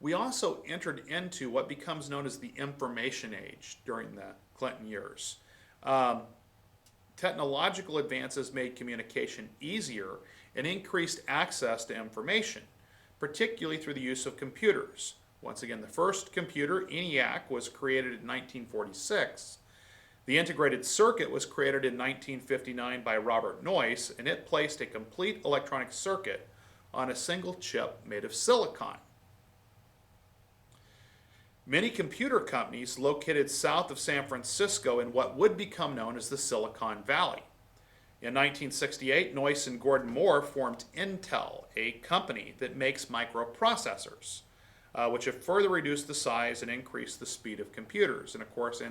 We also entered into what becomes known as the information age during the Clinton years. Um, Technological advances made communication easier and increased access to information, particularly through the use of computers. Once again, the first computer, ENIAC, was created in 1946. The integrated circuit was created in 1959 by Robert Noyce, and it placed a complete electronic circuit on a single chip made of silicon. Many computer companies located south of San Francisco in what would become known as the Silicon Valley. In 1968, Noyce and Gordon Moore formed Intel, a company that makes microprocessors, which have further reduced the size and increased the speed of computers. And of course,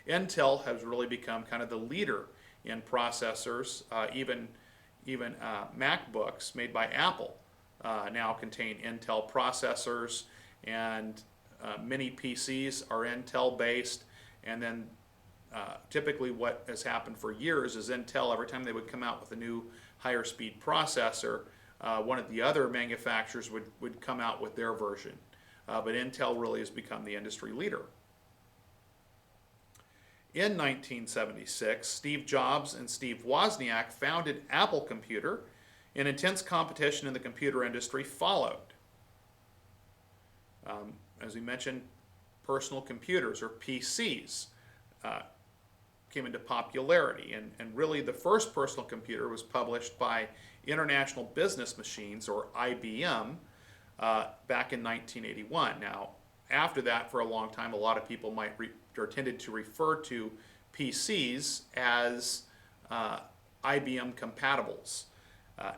Intel has really become kind of the leader in processors. Even MacBooks made by Apple now contain Intel processors, and many PCs are Intel based. And then typically what has happened for years is Intel, every time they would come out with a new higher speed processor, one of the other manufacturers would come out with their version. But Intel really has become the industry leader. In 1976, Steve Jobs and Steve Wozniak founded Apple Computer, and intense competition in the computer industry followed. As we mentioned, personal computers, or PCs, came into popularity, and really the first personal computer was published by International Business Machines, or IBM, back in 1981. Now, after that, for a long time, a lot of people tended to refer to PCs as IBM compatibles.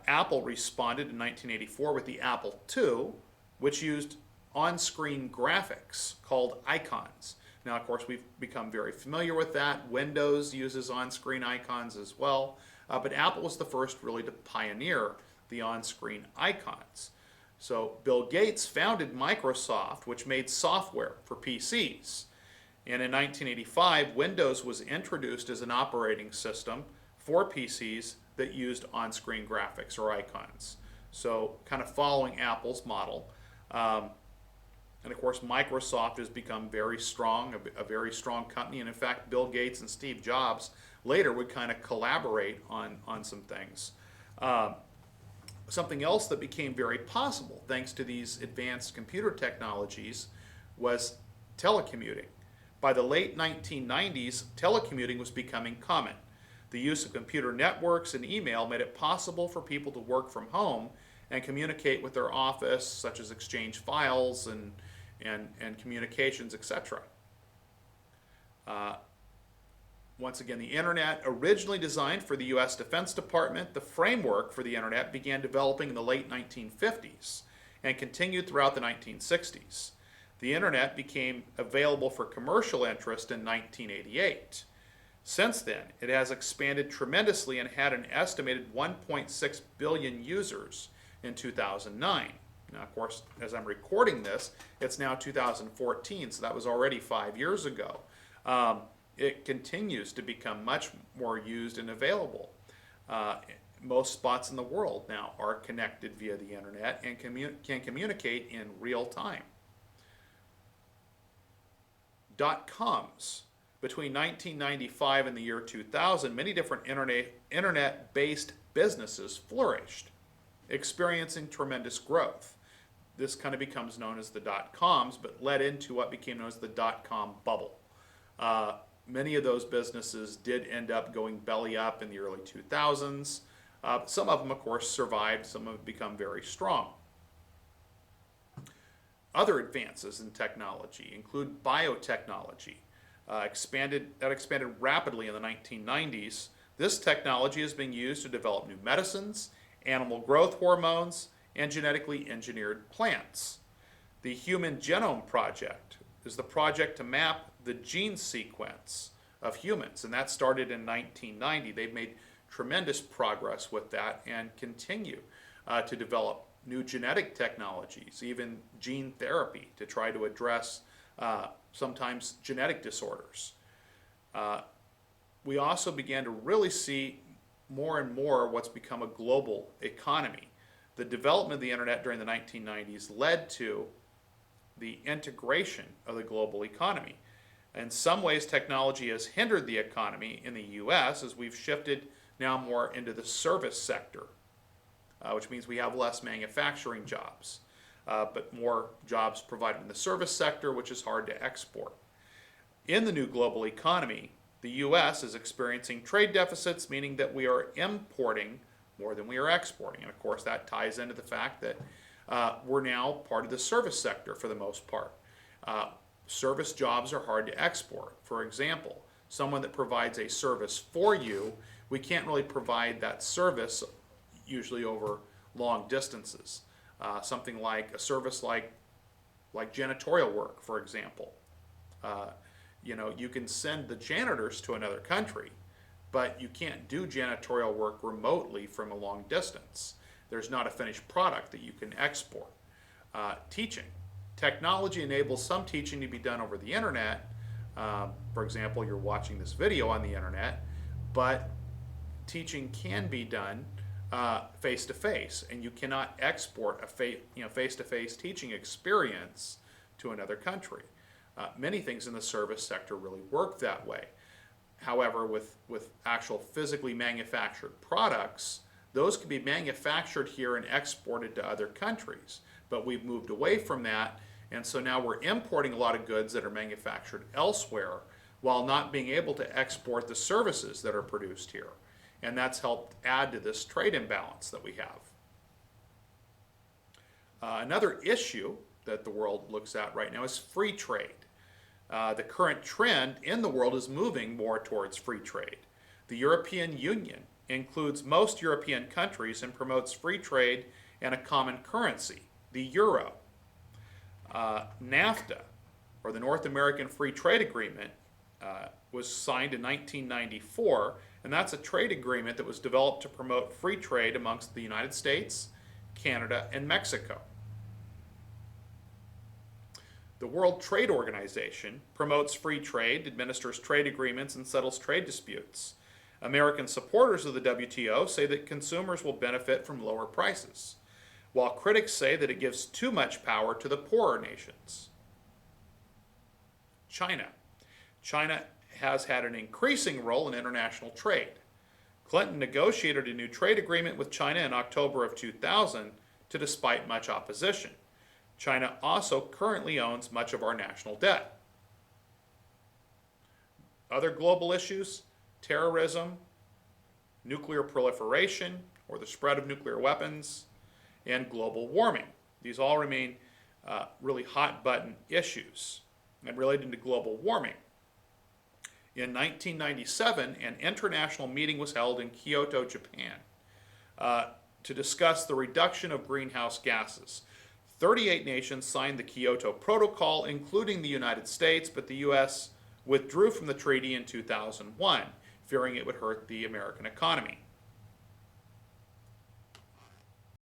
Apple responded in 1984 with the Apple II, which used on-screen graphics called icons. Now, of course, we've become very familiar with that. Windows uses on-screen icons as well, but Apple was the first really to pioneer the on-screen icons. So Bill Gates founded Microsoft, which made software for PCs. And in 1985, Windows was introduced as an operating system for PCs that used on-screen graphics or icons. So kind of following Apple's model. And of course, Microsoft has become very strong, a very strong company. And in fact, Bill Gates and Steve Jobs later would kind of collaborate on some things. Something else that became very possible thanks to these advanced computer technologies was telecommuting. By the late 1990s, telecommuting was becoming common. The use of computer networks and email made it possible for people to work from home and communicate with their office, such as exchange files and communications, etc. Once again, the internet, originally designed for the U.S. Defense Department, the framework for the internet began developing in the late 1950s and continued throughout the 1960s. The internet became available for commercial interest in 1988. Since then, it has expanded tremendously and had an estimated 1.6 billion users in 2009. Now, of course, as I'm recording this, it's now 2014, so that was already 5 years ago. It continues to become much more used and available. Most spots in the world now are connected via the internet and can communicate in real time. Dotcoms. Between 1995 and the year 2000, many different internet-based businesses flourished, experiencing tremendous growth. This kind of becomes known as the dot-coms, but led into what became known as the dot-com bubble. Many of those businesses did end up going belly up in the early 2000s. Some of them, of course, survived. Some have become very strong. Other advances in technology include biotechnology. Expanded rapidly in the 1990s. This technology is being used to develop new medicines, animal growth hormones, and genetically engineered plants. The Human Genome Project is the project to map the gene sequence of humans, and that started in 1990. They've made tremendous progress with that and continue to develop new genetic technologies, even gene therapy, to try to address sometimes genetic disorders. We also began to really see more and more what's become a global economy. The development of the internet during the 1990s led to the integration of the global economy. In some ways, technology has hindered the economy in the U.S. as we've shifted now more into the service sector, which means we have less manufacturing jobs, but more jobs provided in the service sector, which is hard to export. In the new global economy, the U.S. is experiencing trade deficits, meaning that we are importing more than we are exporting. And of course, that ties into the fact that we're now part of the service sector for the most part. Service jobs are hard to export. For example, someone that provides a service for you, we can't really provide that service usually over long distances. Something like a service like janitorial work, for example. You can send the janitors to another country, but you can't do janitorial work remotely from a long distance. There's not a finished product that you can export. Teaching. Technology enables some teaching to be done over the internet. For example, you're watching this video on the internet, but teaching can be done face-to-face, and you cannot export a face-to-face teaching experience to another country. Many things in the service sector really work that way. However, with actual physically manufactured products, those can be manufactured here and exported to other countries. But we've moved away from that, and so now we're importing a lot of goods that are manufactured elsewhere while not being able to export the services that are produced here. And that's helped add to this trade imbalance that we have. Another issue that the world looks at right now is free trade. The current trend in the world is moving more towards free trade. The European Union includes most European countries and promotes free trade and a common currency, the euro. NAFTA, or the North American Free Trade Agreement, was signed in 1994, and that's a trade agreement that was developed to promote free trade amongst the United States, Canada, and Mexico. The World Trade Organization promotes free trade, administers trade agreements, and settles trade disputes. American supporters of the WTO say that consumers will benefit from lower prices, while critics say that it gives too much power to the poorer nations. China. China has had an increasing role in international trade. Clinton negotiated a new trade agreement with China in October of 2000 despite much opposition. China also currently owns much of our national debt. Other global issues: terrorism, nuclear proliferation or the spread of nuclear weapons, and global warming. These all remain really hot button issues. And related to global warming, in 1997, an international meeting was held in Kyoto, Japan, to discuss the reduction of greenhouse gases. 38 nations signed the Kyoto Protocol, including the United States, but the U.S. withdrew from the treaty in 2001, fearing it would hurt the American economy.